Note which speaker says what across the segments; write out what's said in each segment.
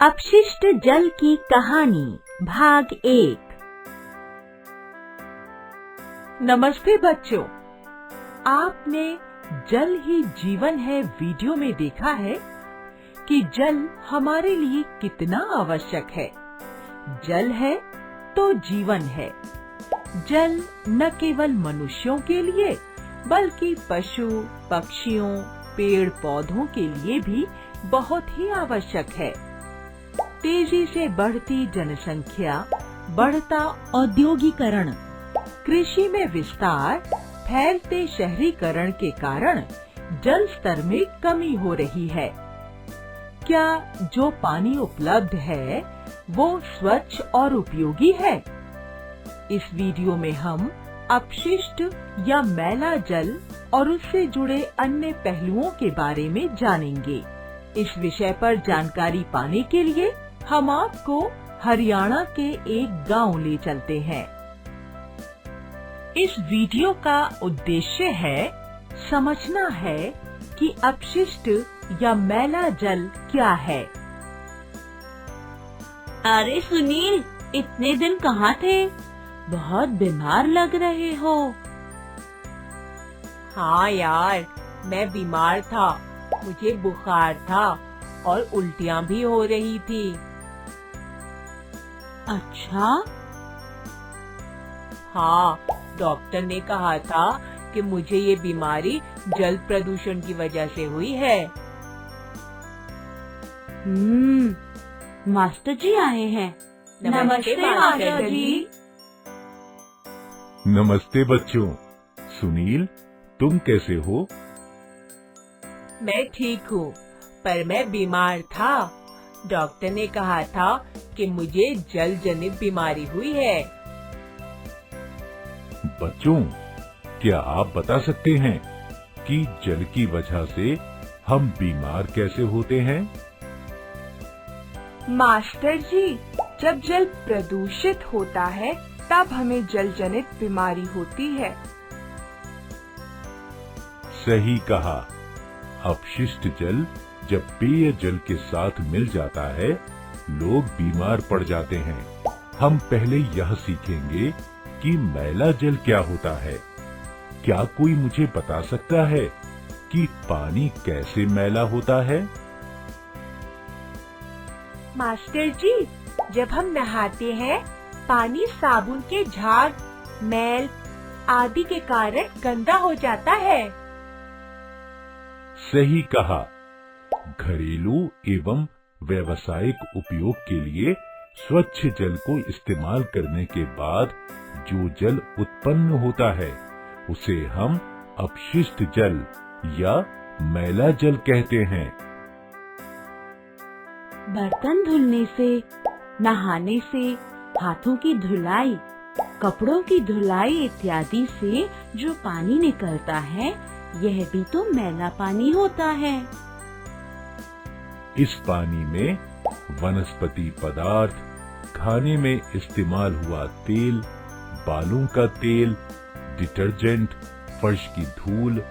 Speaker 1: अपशिष्ट जल की कहानी भाग 1।
Speaker 2: नमस्ते बच्चों, आपने जल ही जीवन है वीडियो में देखा है कि जल हमारे लिए कितना आवश्यक है। जल है तो जीवन है। जल न केवल मनुष्यों के लिए बल्कि पशु, पक्षियों, पेड़ पौधों के लिए भी बहुत ही आवश्यक है। तेजी से बढ़ती जनसंख्या, बढ़ता औद्योगिकरण, कृषि में विस्तार, फैलते शहरीकरण के कारण जल स्तर में कमी हो रही है। क्या जो पानी उपलब्ध है वो स्वच्छ और उपयोगी है? इस वीडियो में हम अपशिष्ट या मैला जल और उससे जुड़े अन्य पहलुओं के बारे में जानेंगे। इस विषय पर जानकारी पाने के लिए हम आपको हरियाणा के एक गांव ले चलते हैं। इस वीडियो का उद्देश्य है समझना है कि अपशिष्ट या मैला जल क्या है।
Speaker 1: अरे सुनील, इतने दिन कहाँ थे? बहुत बीमार लग रहे हो।
Speaker 2: हाँ यार, मैं बीमार था। मुझे बुखार था और उल्टियाँ भी हो रही थी।
Speaker 1: अच्छा?
Speaker 2: हाँ, डॉक्टर ने कहा था कि मुझे ये बीमारी जल प्रदूषण की वजह से हुई है।
Speaker 1: मास्टर जी आए हैं।
Speaker 2: नमस्ते मास्टर जी।
Speaker 3: नमस्ते बच्चों। सुनील, तुम कैसे हो?
Speaker 2: मैं ठीक हूँ, पर मैं बीमार था। डॉक्टर ने कहा था कि मुझे जल जनित बीमारी हुई है।
Speaker 3: बच्चों, क्या आप बता सकते हैं कि जल की वजह से हम बीमार कैसे होते हैं?
Speaker 4: मास्टर जी, जब जल प्रदूषित होता है तब हमें जल जनित बीमारी होती है।
Speaker 3: सही कहा। अपशिष्ट जल जब पेय जल के साथ मिल जाता है, लोग बीमार पड़ जाते हैं। हम पहले यह सीखेंगे कि मैला जल क्या होता है। क्या कोई मुझे बता सकता है कि पानी कैसे मैला होता है?
Speaker 4: मास्टर जी, जब हम नहाते हैं, पानी साबुन के झाग, मैल आदि के कारण गंदा हो जाता है।
Speaker 3: सही कहा। घरेलू एवं व्यावसायिक उपयोग के लिए स्वच्छ जल को इस्तेमाल करने के बाद जो जल उत्पन्न होता है उसे हम अपशिष्ट जल या मैला जल कहते हैं।
Speaker 1: बर्तन धुलने से, नहाने से, हाथों की धुलाई, कपड़ों की धुलाई इत्यादि से जो पानी निकलता है, यह भी तो मैला पानी होता है।
Speaker 3: इस पानी में वनस्पति पदार्थ, खाने में इस्तेमाल हुआ तेल, बालों का तेल, डिटर्जेंट, फर्श की धूल,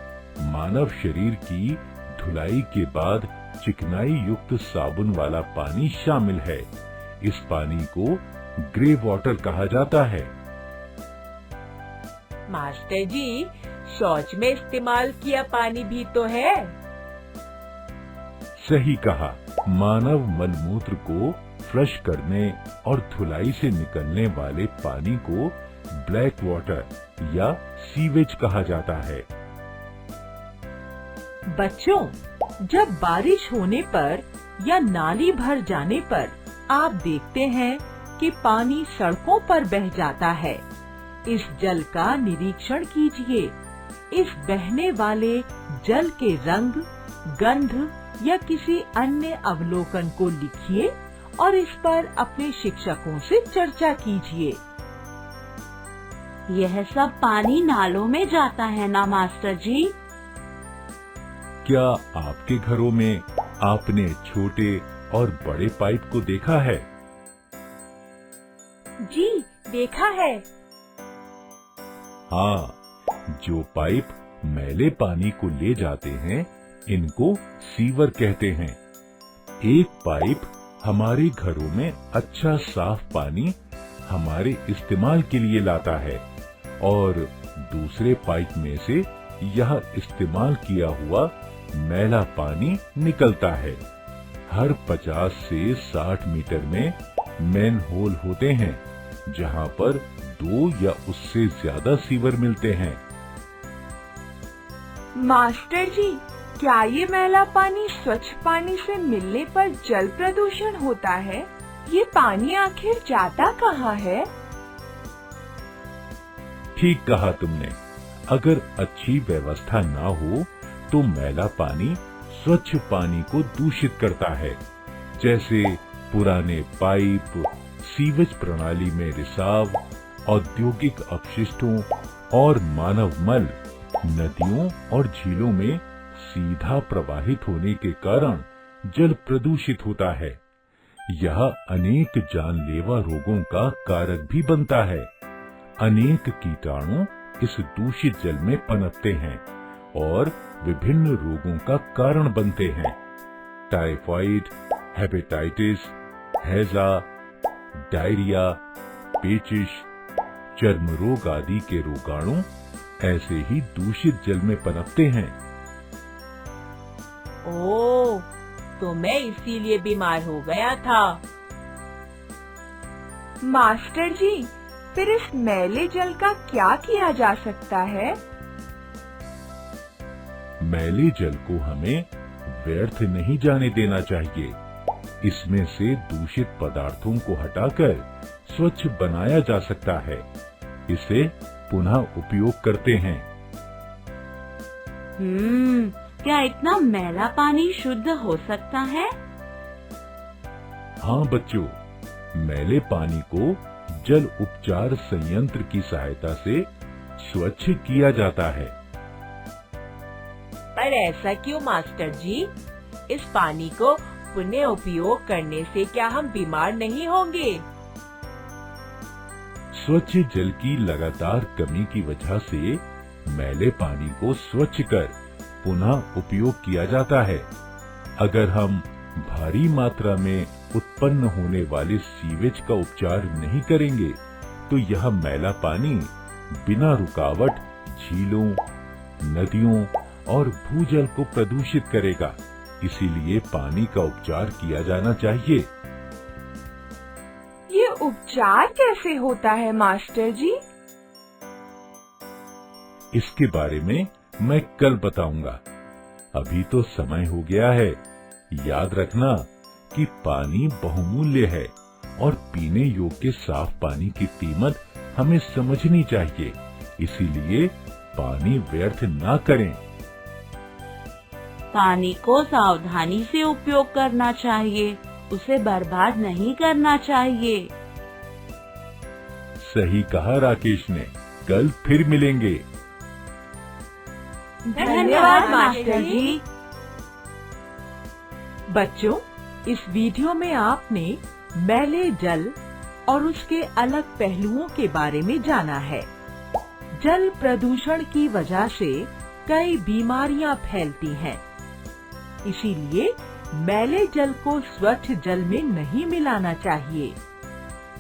Speaker 3: मानव शरीर की धुलाई के बाद चिकनाई युक्त साबुन वाला पानी शामिल है। इस पानी को ग्रे वाटर कहा जाता है।
Speaker 2: मास्टर जी, शौच में इस्तेमाल किया पानी भी तो है।
Speaker 3: सही कहा। मानव मलमूत्र को फ्लश करने और धुलाई से निकलने वाले पानी को ब्लैक वाटर या सीवेज कहा जाता है।
Speaker 2: बच्चों, जब बारिश होने पर या नाली भर जाने पर आप देखते हैं कि पानी सड़कों पर बह जाता है। इस जल का निरीक्षण कीजिए। इस बहने वाले जल के रंग, गंध या किसी अन्य अवलोकन को लिखिए और इस पर अपने शिक्षकों से चर्चा कीजिए।
Speaker 1: यह सब पानी नालों में जाता है ना मास्टर जी?
Speaker 3: क्या आपके घरों में आपने छोटे और बड़े पाइप को देखा है?
Speaker 4: जी, देखा है।
Speaker 3: हाँ, जो पाइप मैले पानी को ले जाते हैं, इनको सीवर कहते हैं। एक पाइप हमारे घरों में अच्छा साफ पानी हमारे इस्तेमाल के लिए लाता है और दूसरे पाइप में से यह इस्तेमाल किया हुआ मैला पानी निकलता है। हर 50 से 60 मीटर में मैन होल होते हैं जहां पर 2 या उससे ज्यादा सीवर मिलते हैं।
Speaker 4: मास्टर जी, क्या ये मैला पानी स्वच्छ पानी से मिलने पर जल प्रदूषण होता है? ये पानी आखिर जाता कहाँ है?
Speaker 3: ठीक कहा तुमने। अगर अच्छी व्यवस्था ना हो तो मैला पानी स्वच्छ पानी को दूषित करता है, जैसे पुराने पाइप, सीवेज प्रणाली में रिसाव, औद्योगिक अपशिष्टों और मानव मल नदियों और झीलों में सीधा प्रवाहित होने के कारण जल प्रदूषित होता है। यह अनेक जानलेवा रोगों का कारक भी बनता है। अनेक कीटाणु इस दूषित जल में पनपते हैं और विभिन्न रोगों का कारण बनते हैं। टाइफाइड, हेपेटाइटिस, हैजा, डायरिया, पेचिश, चर्म रोग आदि के रोगाणु ऐसे ही दूषित जल में पनपते हैं।
Speaker 2: ओह, तो मैं इसीलिए बीमार हो गया था।
Speaker 4: मास्टर जी, फिर इस मैले जल का क्या किया जा सकता है?
Speaker 3: मैले जल को हमें व्यर्थ नहीं जाने देना चाहिए। इसमें से दूषित पदार्थों को हटाकर स्वच्छ बनाया जा सकता है। इसे पुनः उपयोग करते हैं।
Speaker 1: क्या इतना मैला पानी शुद्ध हो सकता है?
Speaker 3: हाँ बच्चों, मैले पानी को जल उपचार संयंत्र की सहायता से स्वच्छ किया जाता है।
Speaker 2: पर ऐसा क्यों मास्टर जी? इस पानी को पुनः उपयोग करने से क्या हम बीमार नहीं होंगे?
Speaker 3: स्वच्छ जल की लगातार कमी की वजह से मैले पानी को स्वच्छ कर पुनः उपयोग किया जाता है। अगर हम भारी मात्रा में उत्पन्न होने वाले सीवेज का उपचार नहीं करेंगे तो यह मैला पानी बिना रुकावट झीलों, नदियों और भूजल को प्रदूषित करेगा। इसीलिए पानी का उपचार किया जाना चाहिए।
Speaker 4: ये उपचार कैसे होता है मास्टर जी?
Speaker 3: इसके बारे में मैं कल बताऊंगा। अभी तो समय हो गया है। याद रखना कि पानी बहुमूल्य है और पीने योग्य साफ पानी की कीमत हमें समझनी चाहिए। इसीलिए पानी व्यर्थ ना करें।
Speaker 1: पानी को सावधानी से उपयोग करना चाहिए, उसे बर्बाद नहीं करना चाहिए।
Speaker 3: सही कहा राकेश ने। कल फिर मिलेंगे।
Speaker 4: धन्यवाद मास्टर जी।
Speaker 2: बच्चों, इस वीडियो में आपने मैले जल और उसके अलग पहलुओं के बारे में जाना है। जल प्रदूषण की वजह से कई बीमारियां फैलती हैं। इसीलिए मैले जल को स्वच्छ जल में नहीं मिलाना चाहिए।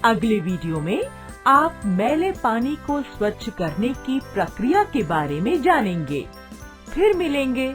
Speaker 2: अगले वीडियो में आप मैले पानी को स्वच्छ करने की प्रक्रिया के बारे में जानेंगे। फिर मिलेंगे।